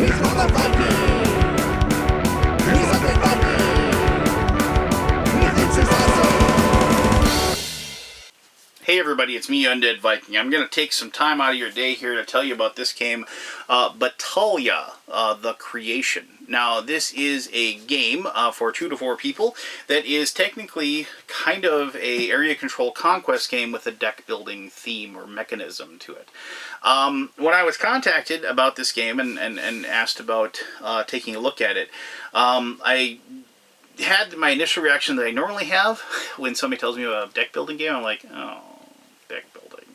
Hey everybody, it's me, Undead Viking. I'm going to take some time out of your day here to tell you about this game, Battalia, The Creation. Now, this is a game for 2 to 4 people that is technically kind of a area control conquest game with a deck building theme or mechanism to it. When I was contacted about this game and asked about taking a look at it, I had my initial reaction that I normally have when somebody tells me about a deck building game. I'm like, oh, deck building.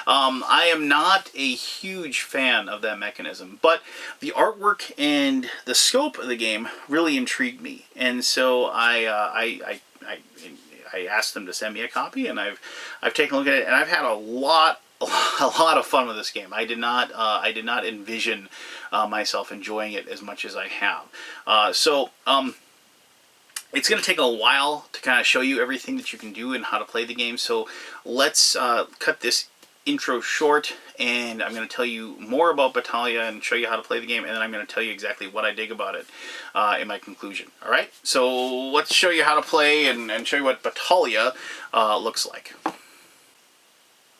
I am not a huge fan of that mechanism, but the artwork and the scope of the game really intrigued me, and so I asked them to send me a copy, and I've taken a look at it, and I've had a lot of fun with this game. I did not envision myself enjoying it as much as I have. It's going to take a while to kind of show you everything that you can do and how to play the game, so let's cut this intro short, and I'm going to tell you more about Battalia and show you how to play the game, and then I'm going to tell you exactly what I dig about it in my conclusion. Alright, so let's show you how to play and show you what Battalia looks like.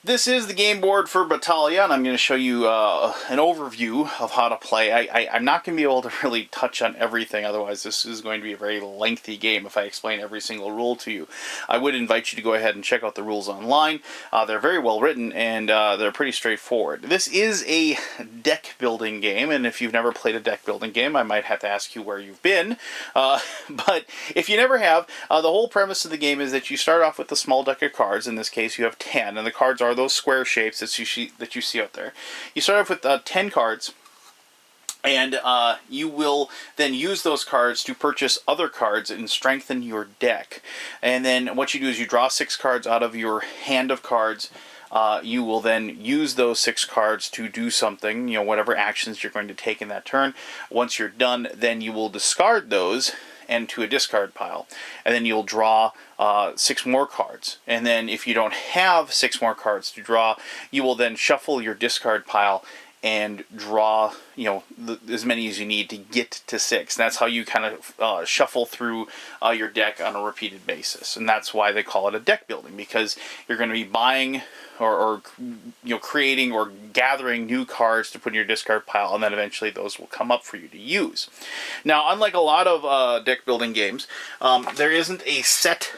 This is the game board for Battalia, and I'm going to show you an overview of how to play. I'm not going to be able to really touch on everything, otherwise this is going to be a very lengthy game if I explain every single rule to you. I would invite you to go ahead and check out the rules online. They're very well written, and they're pretty straightforward. This is a deck building game, and if you've never played a deck building game, I might have to ask you where you've been. But if you never have, the whole premise of the game is that you start off with a small deck of cards. In this case, you have 10, and the cards are those square shapes that you see out there. You start off with 10 cards, and you will then use those cards to purchase other cards and strengthen your deck. And then what you do is you draw 6 cards out of your hand of cards. You will then use those 6 cards to do something, whatever actions you're going to take in that turn. Once you're done, then you will discard those into a discard pile, and then you'll draw 6 more cards, and then if you don't have 6 more cards to draw, you will then shuffle your discard pile and draw as many as you need to get to 6. And that's how you kind of shuffle through your deck on a repeated basis, and that's why they call it a deck building, because you're going to be buying or creating or gathering new cards to put in your discard pile, and then eventually those will come up for you to use. Now, unlike a lot of deck building games, there isn't a set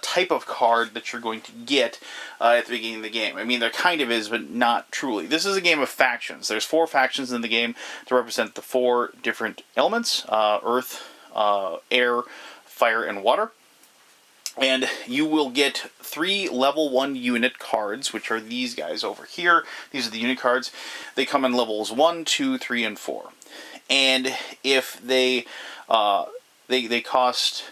type of card that you're going to get at the beginning of the game. I mean, there kind of is, but not truly. This is a game of factions. There's 4 factions in the game to represent the 4 different elements: earth, air, fire, and water. And you will get 3 level 1 unit cards, which are these guys over here. These are the unit cards. They come in levels 1, 2, 3, and 4. And if they cost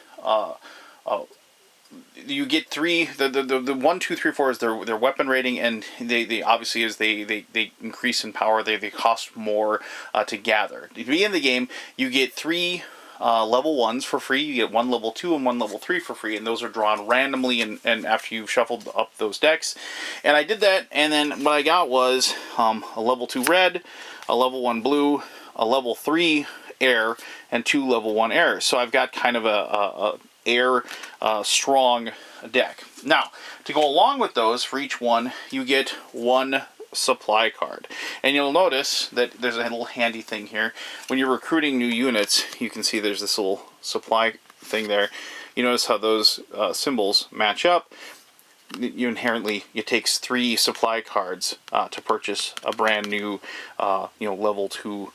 you get 3. The 1, 2, 3, 4 is their weapon rating, and they obviously as they increase in power, they cost more to gather. To begin the game, you get 3 level 1s for free. You get 1 level 2 and 1 level 3 for free, and those are drawn randomly and after you've shuffled up those decks. And I did that, and then what I got was a level 2 red, a level 1 blue, a level 3 air, and 2 level 1 airs. So I've got kind of a air strong deck. Now, to go along with those, for each one, you get 1 supply card. And you'll notice that there's a little handy thing here. When you're recruiting new units, you can see there's this little supply thing there. You notice how those symbols match up. It takes 3 supply cards to purchase a brand new level 2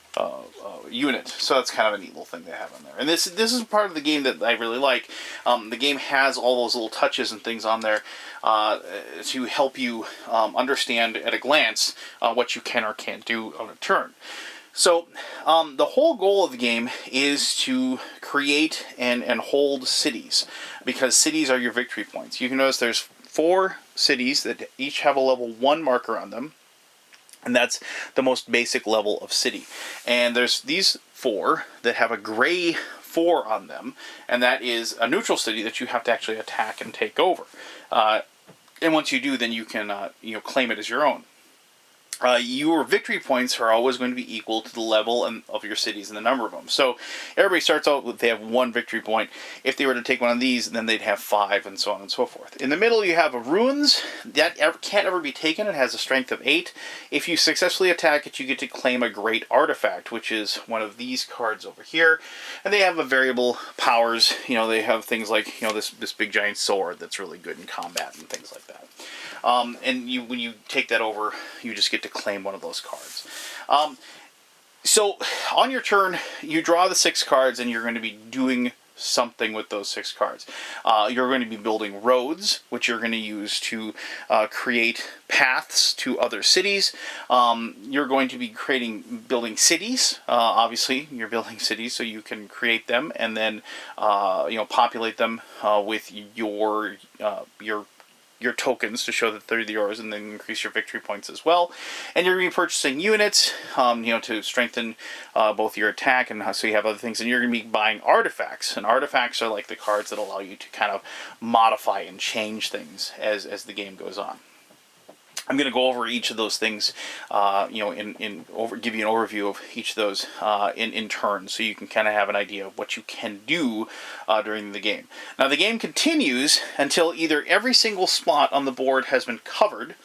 unit. So that's kind of a neat little thing they have in there. And this is part of the game that I really like. The game has all those little touches and things on there to help you understand at a glance what you can or can't do on a turn. So the whole goal of the game is to create and hold cities, because cities are your victory points. You can notice there's 4 cities that each have a level 1 marker on them, and that's the most basic level of city. And there's these 4 that have a gray 4 on them, and that is a neutral city that you have to actually attack and take over. And once you do, then you can claim it as your own. your victory points are always going to be equal to the level of your cities and the number of them. So everybody starts out with, they have 1 victory point. If they were to take one of these, then they'd have 5, and so on and so forth. In the middle, you have a ruins. That can't ever be taken. It has a strength of 8. If you successfully attack it, you get to claim a great artifact, which is one of these cards over here. And they have a variable powers. You know, they have things like, you know, this big giant sword that's really good in combat and things like that. And when you take that over, you just get to claim one of those cards. So on your turn, you draw the 6 cards, and you're going to be doing something with those 6 cards. You're going to be building roads, which you're going to use to create paths to other cities. You're going to be building cities. Obviously, you're building cities so you can create them and then populate them with your tokens to show that they're yours, and then increase your victory points as well. And you're going to be purchasing units, to strengthen both your attack, and so you have other things. And you're going to be buying artifacts, and artifacts are like the cards that allow you to kind of modify and change things as the game goes on. I'm going to go over each of those things, give you an overview of each of those in turn, so you can kind of have an idea of what you can do during the game. Now, the game continues until either every single spot on the board has been covered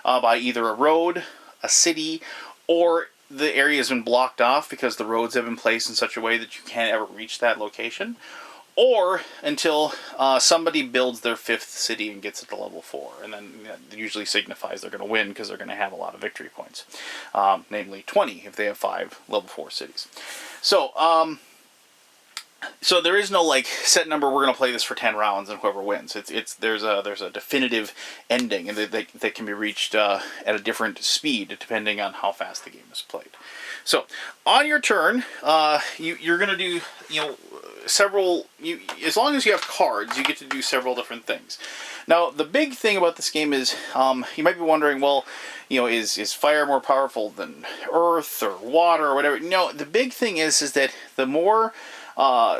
by either a road, a city, or the area has been blocked off because the roads have been placed in such a way that you can't ever reach that location, or until somebody builds their 5th city and gets it to level 4. And then that usually signifies they're going to win because they're going to have a lot of victory points. Namely 20 if they have 5 level 4 cities. So there is no like set number. We're going to play this for 10 rounds and whoever wins. There's a definitive ending, and that can be reached at a different speed depending on how fast the game is played. So on your turn, you're going to do several. As long as you have cards, you get to do several different things. Now, the big thing about this game is you might be wondering, well, is fire more powerful than earth or water or whatever? No, the big thing is that the more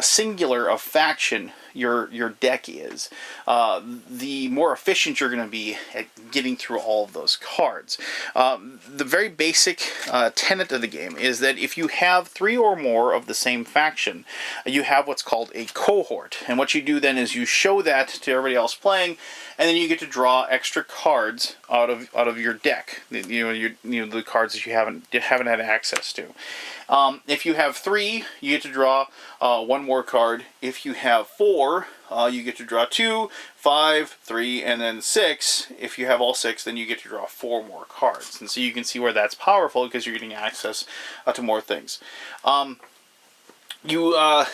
singular of faction your deck is, the more efficient you're going to be at getting through all of those cards. The very basic tenet of the game is that if you have 3 or more of the same faction, you have what's called a cohort. And what you do then is you show that to everybody else playing, and then you get to draw extra cards out of your deck. The cards that you haven't had access to. If you have 3, you get to draw 1 more card. If you have 4, you get to draw 2, 5, 3, and then 6. If you have all 6, then you get to draw 4 more cards. And so you can see where that's powerful because you're getting access to more things. There's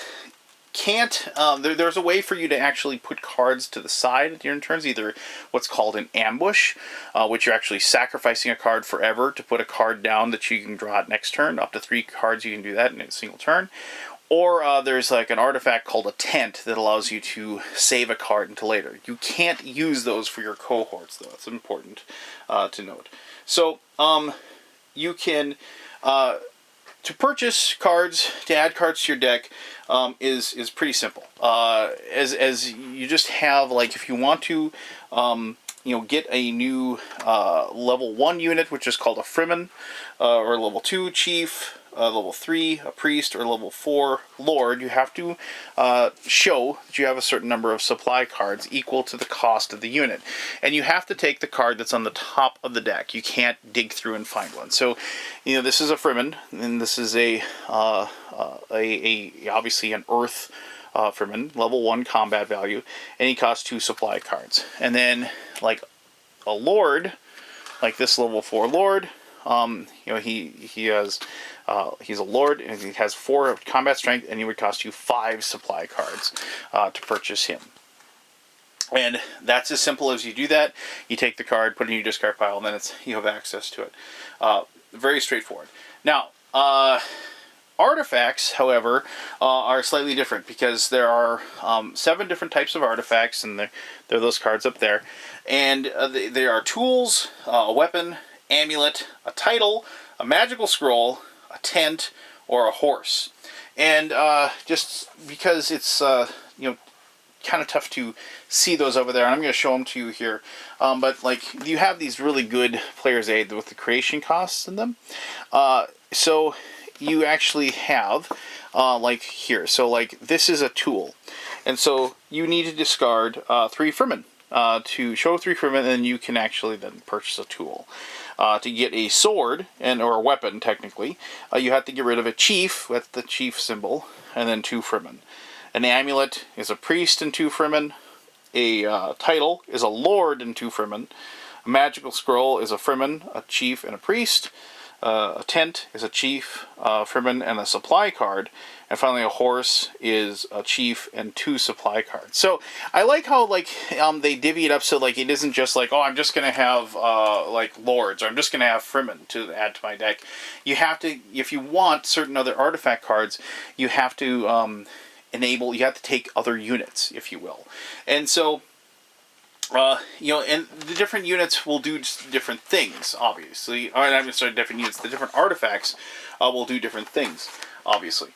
a way for you to actually put cards to the side during turns, either what's called an ambush, which you're actually sacrificing a card forever to put a card down that you can draw at next turn. Up to 3 cards you can do that in a single turn. Or there's like an artifact called a tent that allows you to save a card until later. You can't use those for your cohorts, though. It's important to note. So you can... to purchase cards, to add cards to your deck, is pretty simple. As you just have, like, if you want to, get a new level 1 unit, which is called a Freeman, or level 2 Chief, level 3 a Priest, or level 4 Lord, you have to show that you have a certain number of supply cards equal to the cost of the unit. And you have to take the card that's on the top of the deck. You can't dig through and find one. So, this is a Freeman, and this is obviously an Earth Freeman, level 1 combat value, and he costs 2 supply cards. And then, like a Lord, like this level 4 Lord, he's a Lord, and he has 4 combat strength, and he would cost you 5 supply cards to purchase him. And that's as simple as you do that. You take the card, put it in your discard pile, and then you have access to it. Very straightforward. Now, artifacts, however, are slightly different because there are 7 different types of artifacts, and they're those cards up there. And they are tools, a weapon, amulet, a title, a magical scroll, a tent, or a horse. And just because it's kind of tough to see those over there. And I'm going to show them to you here. But like you have these really good player's aid with the creation costs in them. So you actually have like here. So like this is a tool, and so you need to discard 3 Fremen to show 3 Fremen, and then you can actually then purchase a tool. To get a sword or a weapon, technically, you have to get rid of a chief with the chief symbol, and then 2 Fremen. An amulet is a priest and 2 Fremen. A title is a lord and 2 Fremen. A magical scroll is a Fremen, a chief, and a priest. A tent is a chief, Fremen, and a supply card. And finally, a horse is a chief and 2 supply cards. So I like how they divvy it up so like it isn't just like, oh, I'm just gonna have like lords, or I'm just gonna have Fremen to add to my deck. You have to, if you want certain other artifact cards, you have to you have to take other units, if you will. And so you know, and the different units will do different things, obviously. Or I'm sorry, different units. The different artifacts will do different things, obviously.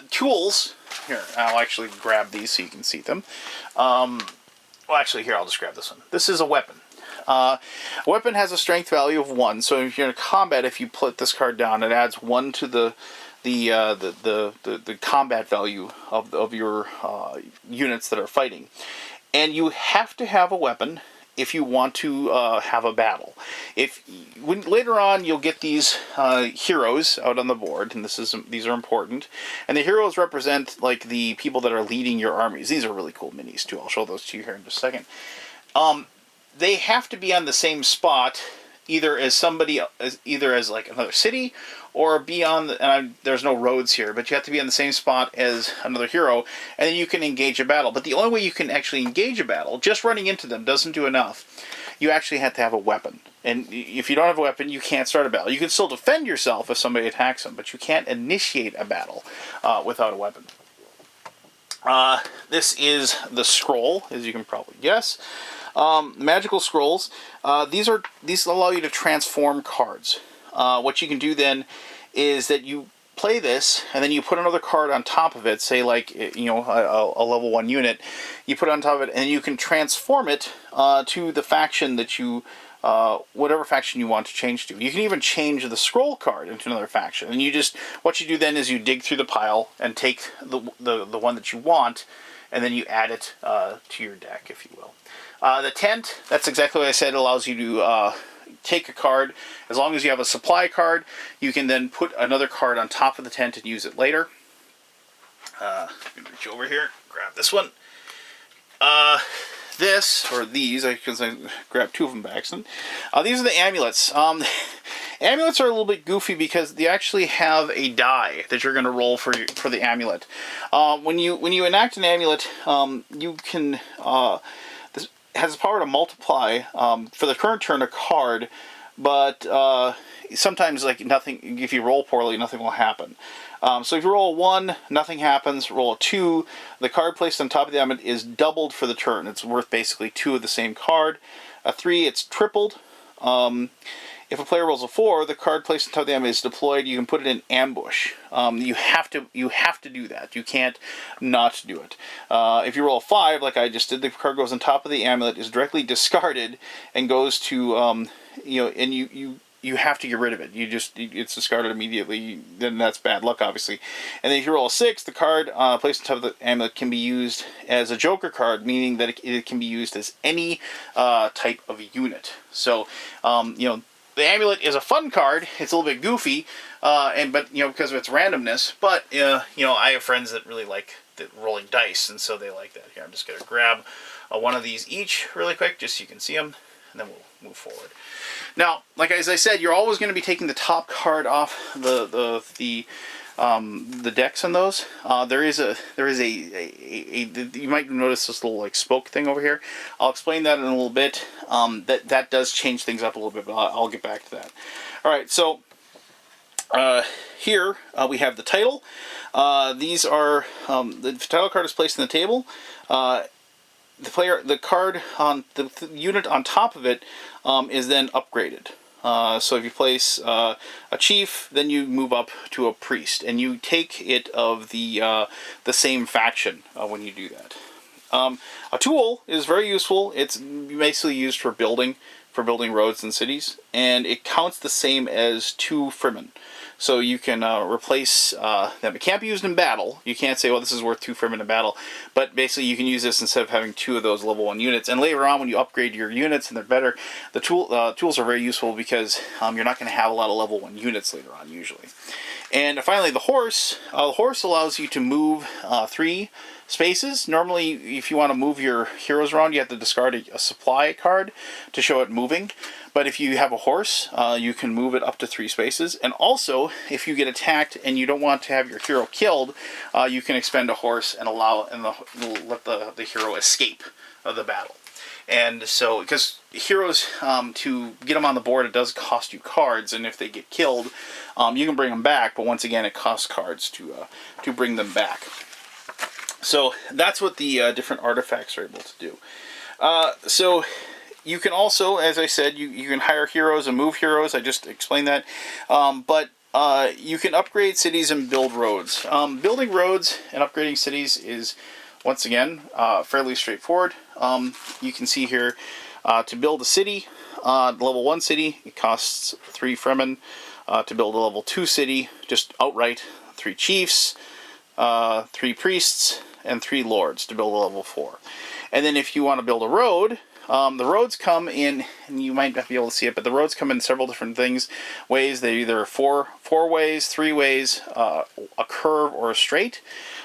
Tools. Here, I'll actually grab these so you can see them. Well, actually, here, I'll just grab this one. This is a weapon. A weapon has a strength value of 1. So if you're in combat, if you put this card down, it adds 1 to the combat value of your units that are fighting. And you have to have a weapon if you want to have a battle. Later on you'll get these heroes out on the board, and these are important. And the heroes represent like the people that are leading your armies. These are really cool minis too. I'll show those to you here in just a second. They have to be on the same spot, either as like another city, or be on there's no roads here, but you have to be on the same spot as another hero, and then you can engage a battle. But the only way you can actually engage a battle, just running into them doesn't do enough. You actually have to have a weapon. And if you don't have a weapon, you can't start a battle. You can still defend yourself if somebody attacks them, but you can't initiate a battle without a weapon. This is the scroll, as you can probably guess. Magical scrolls. These allow you to transform cards. What you can do then is that you play this, and then you put another card on top of it, say like, you know, a level 1 unit. You put it on top of it, and you can transform it to the faction that you, whatever faction you want to change to. You can even change the scroll card into another faction. And what you do then is you dig through the pile and take the one that you want, and then you add it to your deck, if you will. The tent, that's exactly what I said. It allows you to take a card. As long as you have a supply card, you can then put another card on top of the tent and use it later. I'm going to reach over here, grab this one. These, because I grabbed 2 of them by accident. These are the amulets. Amulets are a little bit goofy because they actually have a die that you're going to roll for the amulet. When you enact an amulet, you can... this has the power to multiply for the current turn a card, but sometimes like nothing. If you roll poorly, nothing will happen. So if you roll a 1, nothing happens. Roll a 2, the card placed on top of the amulet is doubled for the turn. It's worth basically 2 of the same card. A 3, it's tripled. If a player rolls a 4, the card placed on top of the amulet is deployed. You can put it in ambush. You have to do that. You can't not do it. If you roll a 5, like I just did, the card goes on top of the amulet, is directly discarded, and goes to and you have to get rid of it. It's discarded immediately. Then that's bad luck, obviously. And then if you roll a 6, the card placed on top of the amulet can be used as a joker card, meaning that it can be used as any type of unit. So the amulet is a fun card. It's a little bit goofy, but because of its randomness. But I have friends that really like the rolling dice, and so they like that. Here, I'm just gonna grab one of these each really quick, just so you can see them, and then we'll move forward. Now, as I said, you're always going to be taking the top card off the decks on those. There is a you might notice this little spoke thing over here. I'll explain that in a little bit. That does change things up a little bit, but I'll get back to that. All right, so here we have the title. These are the title card is placed on the table. The card on the unit on top of it is then upgraded. So if you place a chief, then you move up to a priest, and you take it of the same faction when you do that. A tool is very useful. It's basically used for building roads and cities, and it counts the same as 2 Fremen. So you can replace them. It can't be used in battle. You can't say, well, this is worth 2 Fremen in battle. But basically, you can use this instead of having 2 of those level 1 units. And later on, when you upgrade your units and they're better, the tools are very useful because you're not going to have a lot of level 1 units later on, usually. And finally, the horse. The horse allows you to move 3 spaces. Normally, if you want to move your heroes around, you have to discard a supply card to show it moving. But if you have a horse, you can move it up to 3 spaces. And also, if you get attacked and you don't want to have your hero killed, you can expend a horse and let the hero escape of the battle. And so, because heroes, to get them on the board, it does cost you cards, and if they get killed, you can bring them back, but once again, it costs cards to bring them back. So that's what the different artifacts are able to do. So you can also, as I said, you can hire heroes and move heroes. I just explained that. But you can upgrade cities and build roads. Building roads and upgrading cities is, once again, fairly straightforward. You can see here, to build a city, level 1 city, it costs 3 Fremen. To build a level 2 city, just outright, 3 chiefs, 3 priests, and 3 lords to build a level 4. And then if you want to build a road, the roads come in, and you might not be able to see it, but the roads come in several different ways. They're either four ways, 3 ways, a curve, or a straight.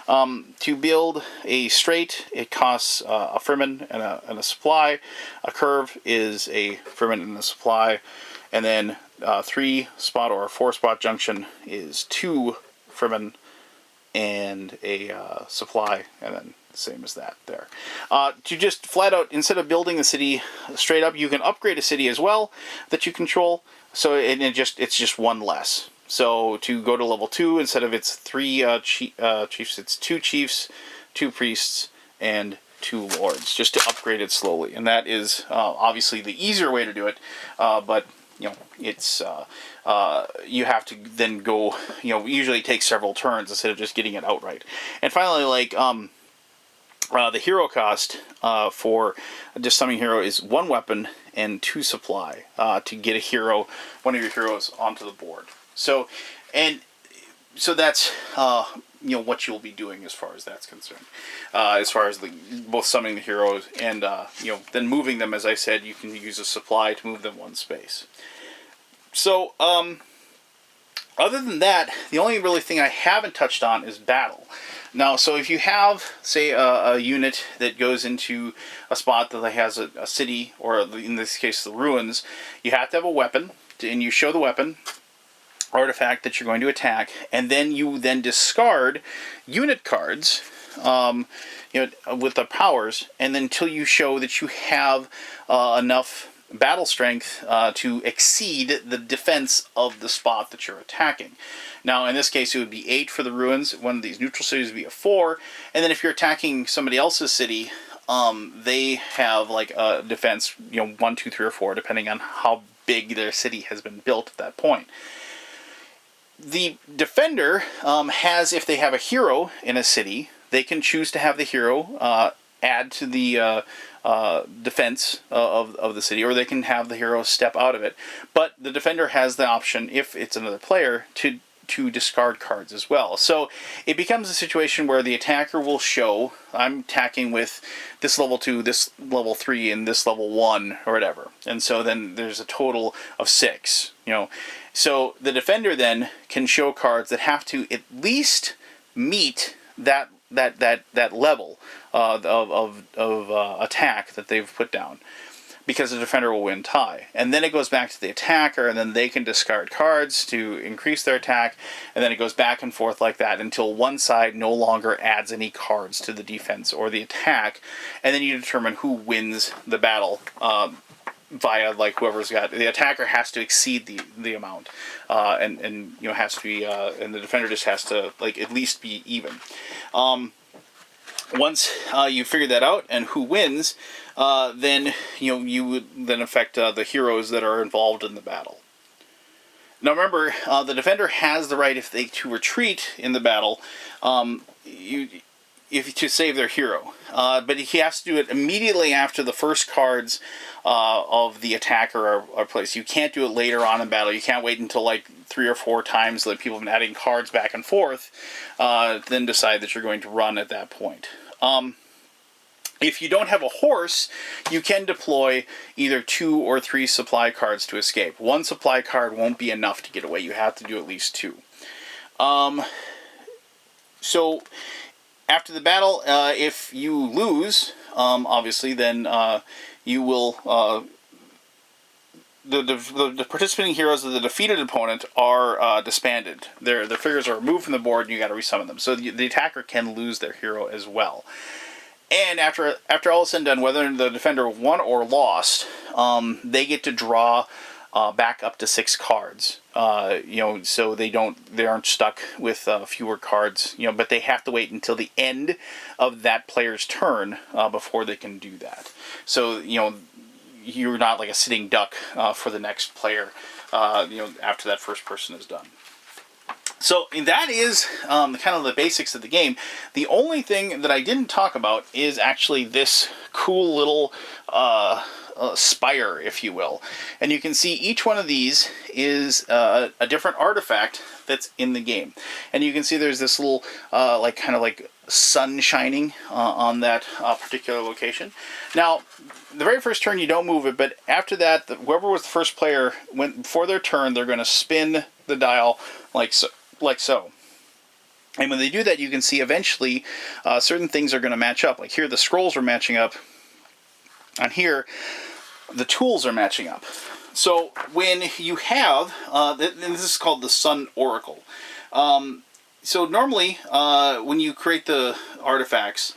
To build a straight, it costs a Fremen and a supply. A curve is a Fremen and a supply. And then 3-spot or a 4-spot junction is 2 Fremen and a supply, and then the same as that there. To just flat out, instead of building the city straight up, you can upgrade a city as well that you control. So it's just 1 less. So to go to level 2, instead of its 3 chiefs, it's 2 chiefs, 2 priests, and 2 lords, just to upgrade it slowly. And that is obviously the easier way to do it, but it's you have to then go, usually it takes several turns instead of just getting it outright. And finally, like the hero cost for just summoning hero is 1 weapon and 2 supply to get one of your heroes onto the board. So that's what you'll be doing as far as that's concerned. As far as both summoning the heroes and then moving them, as I said, you can use a supply to move them 1 space. So other than that, the only really thing I haven't touched on is battle. Now, so if you have, say, a unit that goes into a spot that has a city, or in this case the ruins, you have to have a weapon, and you show the weapon artifact that you're going to attack, and then you discard unit cards with the powers, and then until you show that you have enough battle strength to exceed the defense of the spot that you're attacking. Now, in this case, it would be 8 for the ruins. One of these neutral cities would be a 4, and then if you're attacking somebody else's city, they have like a defense, 1, 2, 3, or 4, depending on how big their city has been built at that point. The defender has, if they have a hero in a city, they can choose to have the hero add to the defense of the city, or they can have the hero step out of it. But the defender has the option, if it's another player, to discard cards as well. So it becomes a situation where the attacker will show, I'm attacking with this level 2, this level 3, and this level 1, or whatever. And so then there's a total of 6, So the defender then can show cards that have to at least meet that level of attack that they've put down, because the defender will win tie. And then it goes back to the attacker, and then they can discard cards to increase their attack, and then it goes back and forth like that until one side no longer adds any cards to the defense or the attack, and then you determine who wins the battle via whoever's got the attacker has to exceed the amount, and has to be and the defender just has to at least be even. Once you figure that out and who wins, then you would then affect the heroes that are involved in the battle. Now remember, the defender has the right to retreat in the battle, to save their hero, but he has to do it immediately after the first cards of the attacker are placed. You can't do it later on in battle. You can't wait until like 3 or 4 times that people have been adding cards back and forth, then decide that you're going to run at that point. If you don't have a horse, you can deploy either 2 or 3 supply cards to escape. 1 supply card won't be enough to get away. You have to do at least 2. So after the battle, if you lose, obviously, then you will... The participating heroes of the defeated opponent are disbanded. Their figures are removed from the board, and you got to resummon them. So the attacker can lose their hero as well. And after all is said and done, whether the defender won or lost, they get to draw back up to 6 cards. So they aren't stuck with fewer cards. But they have to wait until the end of that player's turn before they can do that. So you're not like a sitting duck for the next player. After that first person is done. So that is kind of the basics of the game. The only thing that I didn't talk about is actually this cool little spire, if you will. And you can see each one of these is a different artifact that's in the game. And you can see there's this little kind of like sun shining on that particular location. Now, the very first turn you don't move it, but after that, whoever was the first player, before their turn, they're going to spin the dial like so. And when they do that, you can see eventually certain things are going to match up. Like here, the scrolls are matching up. On here, the tools are matching up. So when you have, and this is called the Sun Oracle. So normally, when you create the artifacts,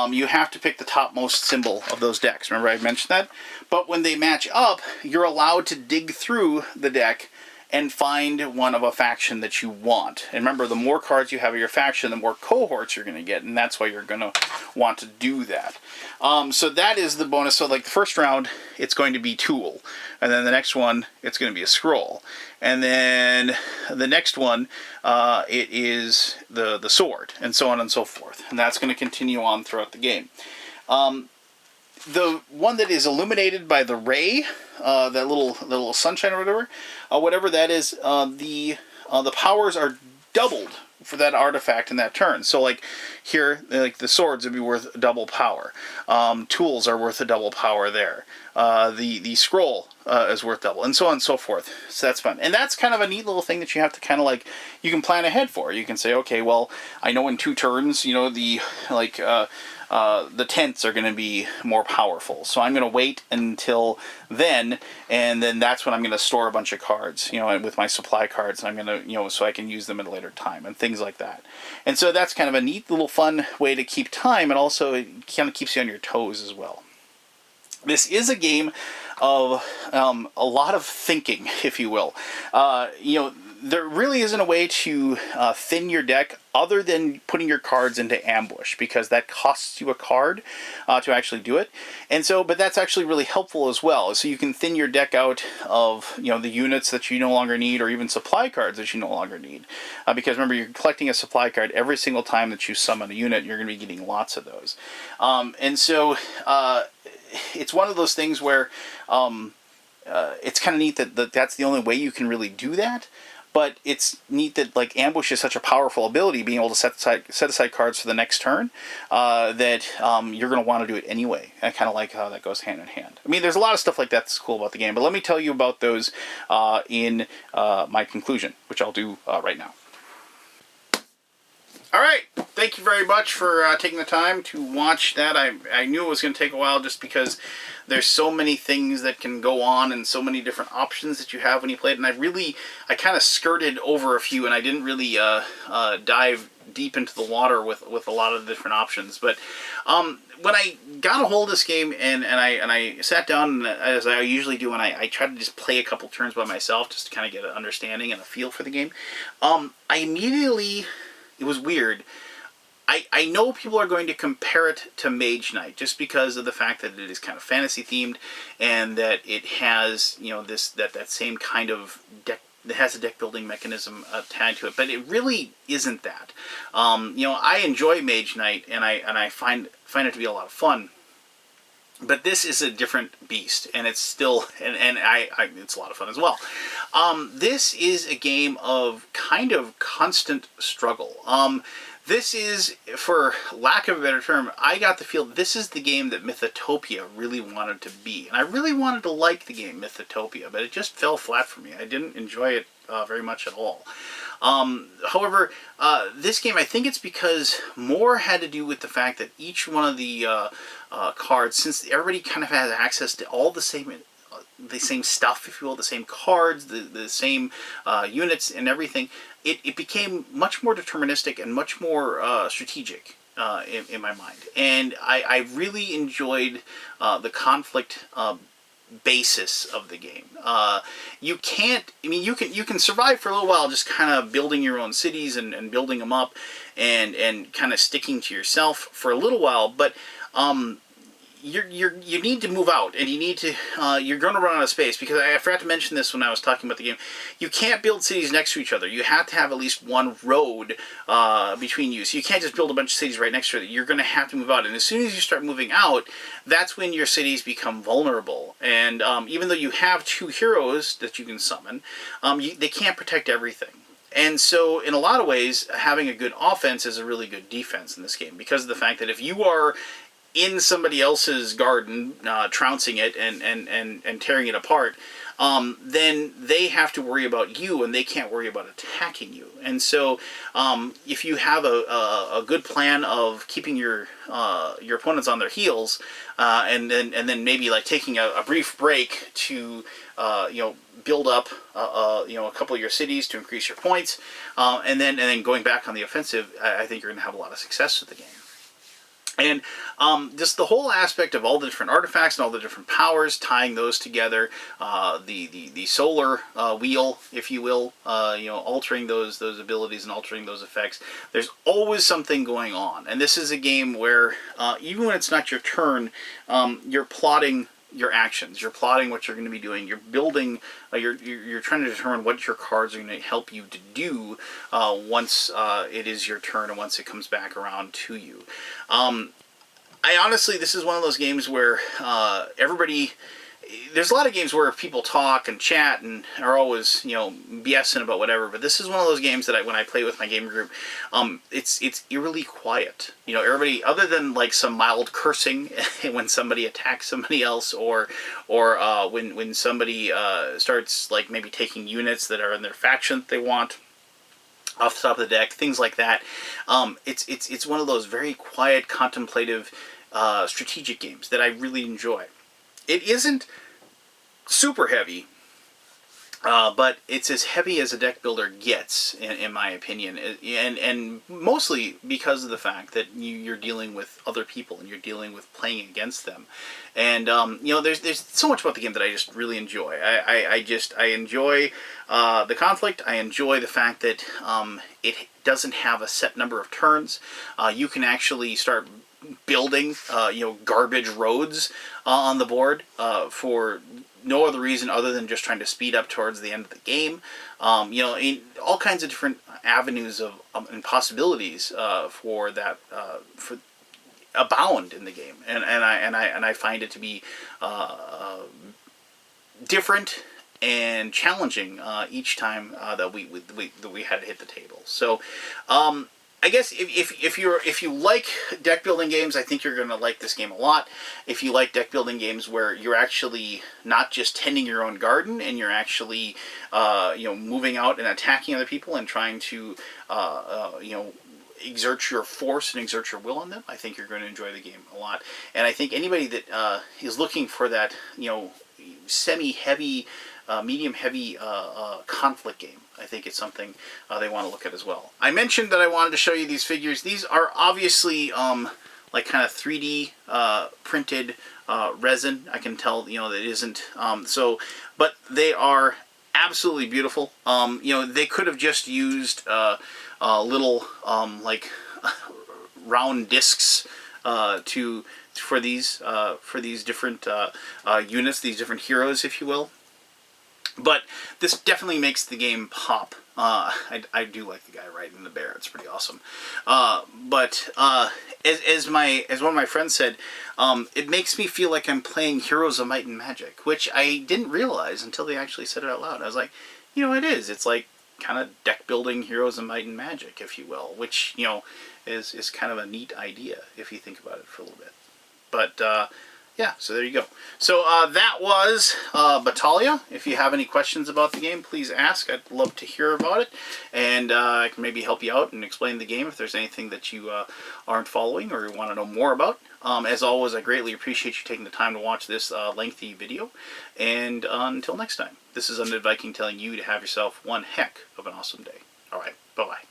you have to pick the topmost symbol of those decks. Remember I mentioned that? But when they match up, you're allowed to dig through the deck and find one of a faction that you want. And remember, the more cards you have of your faction, the more cohorts you're going to get, and that's why you're going to want to do that. So that is the bonus. So like the first round, it's going to be tool. And then the next one, it's going to be a scroll. And then the next one, it is the sword, and so on and so forth. And that's going to continue on throughout the game. The one that is illuminated by the ray, that little sunshine or whatever that is, the powers are doubled for that artifact in that turn. So like here, like the swords would be worth double power. Tools are worth a double power there. The scroll is worth double, and so on and so forth. So that's fun. And that's kind of a neat little thing that you have to kind of like, you can plan ahead for. You can say, okay, well, I know in 2 turns, the tents are going to be more powerful. So I'm going to wait until then, and then that's when I'm going to store a bunch of cards, with my supply cards, and I'm going to, so I can use them at a later time, and things like that. And so that's kind of a neat little fun way to keep time, and also it kind of keeps you on your toes as well. This is a game of a lot of thinking, if you will. There really isn't a way to thin your deck other than putting your cards into ambush, because that costs you a card to actually do it. And so, but that's actually really helpful as well. So you can thin your deck out of, the units that you no longer need, or even supply cards that you no longer need. Because remember, you're collecting a supply card every single time that you summon a unit. You're going to be getting lots of those. And so it's one of those things where it's kind of neat that that's the only way you can really do that. But it's neat that like ambush is such a powerful ability, being able to set aside cards for the next turn, that you're going to want to do it anyway. I kind of like how that goes hand in hand. I mean, there's a lot of stuff like that that's cool about the game, but let me tell you about those in my conclusion, which I'll do right now. All right, thank you very much for taking the time to watch that. I knew it was going to take a while just because there's so many things that can go on and so many different options that you have when you play it. And I kind of skirted over a few, and I didn't really dive deep into the water with a lot of the different options. But when I got a hold of this game and I sat down, as I usually do, and I tried to just play a couple turns by myself just to kind of get an understanding and a feel for the game, I immediately... It was weird. I know people are going to compare it to Mage Knight just because of the fact that it is kind of fantasy themed, and that it has, that same kind of deck has a deck building mechanism tied to it, but it really isn't that. I enjoy Mage Knight, and I find it to be a lot of fun. But this is a different beast, and it's still, and it's a lot of fun as well. This is a game of kind of constant struggle. This is, for lack of a better term, I got the feel this is the game that Mythotopia really wanted to be. And I really wanted to like the game Mythotopia, but it just fell flat for me. I didn't enjoy it very much at all. However, this game, I think it's because more had to do with the fact that each one of the cards, since everybody kind of has access to all the same stuff, if you will, the same cards, the same units and everything, it became much more deterministic and much more strategic in my mind. And I really enjoyed the conflict basis of the game. You can survive for a little while just kind of building your own cities and building them up and kind of sticking to yourself for a little while, but you need to move out, and you need to you're going to run out of space, because I forgot to mention this when I was talking about the game. You can't build cities next to each other. You have to have at least one road between you, so you can't just build a bunch of cities right next to it. You're going to have to move out, and as soon as you start moving out, that's when your cities become vulnerable. And even though you have 2 heroes that you can summon, they can't protect everything. And so, in a lot of ways, having a good offense is a really good defense in this game, because of the fact that if you are in somebody else's garden, trouncing it and tearing it apart, then they have to worry about you, and they can't worry about attacking you. And so, if you have a good plan of keeping your opponents on their heels, and then maybe like taking a brief break to build up a couple of your cities to increase your points, and then going back on the offensive, I think you're going to have a lot of success with the game. And just the whole aspect of all the different artifacts and all the different powers, tying those together, the solar wheel, if you will, altering those abilities and altering those effects. There's always something going on, and this is a game where even when it's not your turn, you're plotting your actions. You're plotting what you're going to be doing. You're building. You're trying to determine what your cards are going to help you to do once it is your turn and once it comes back around to you. I honestly, this is one of those games where everybody. There's a lot of games where people talk and chat and are always, BSing about whatever, but this is one of those games that when I play with my game group, it's eerily quiet. Everybody, other than like some mild cursing when somebody attacks somebody else, or when somebody starts like maybe taking units that are in their faction that they want off the top of the deck, things like that. It's one of those very quiet, contemplative, strategic games that I really enjoy. It isn't super heavy, but it's as heavy as a deck builder gets, in my opinion, and mostly because of the fact that you're dealing with other people and you're dealing with playing against them. And there's so much about the game that I just really enjoy. I enjoy the conflict. I enjoy the fact that it doesn't have a set number of turns. You can actually start building garbage roads on the board for no other reason other than just trying to speed up towards the end of the game. All kinds of different avenues of and possibilities for that for abound in the game, and I find it to be different and challenging each time that we had to hit the table. So I guess if you like deck building games, I think you're going to like this game a lot. If you like deck building games where you're actually not just tending your own garden and you're actually moving out and attacking other people and trying to exert your force and exert your will on them, I think you're going to enjoy the game a lot. And I think anybody that is looking for that semi-heavy, medium-heavy conflict game, I think it's something they want to look at as well. I mentioned that I wanted to show you these figures. These are obviously like kind of 3D printed resin. I can tell that it isn't but they are absolutely beautiful. They could have just used little like round discs for these different units, these different heroes, if you will. But this definitely makes the game pop. I do like the guy riding the bear. It's pretty awesome. But as one of my friends said, it makes me feel like I'm playing Heroes of Might and Magic, which I didn't realize until they actually said it out loud. I was like, it is. It's like kind of deck building Heroes of Might and Magic, if you will, which is kind of a neat idea if you think about it for a little bit. But yeah, so there you go. So that was Battalia. If you have any questions about the game, please ask. I'd love to hear about it. And I can maybe help you out and explain the game if there's anything that you aren't following or want to know more about. As always, I greatly appreciate you taking the time to watch this lengthy video. And until next time, this is Undead Viking telling you to have yourself one heck of an awesome day. All right, bye-bye.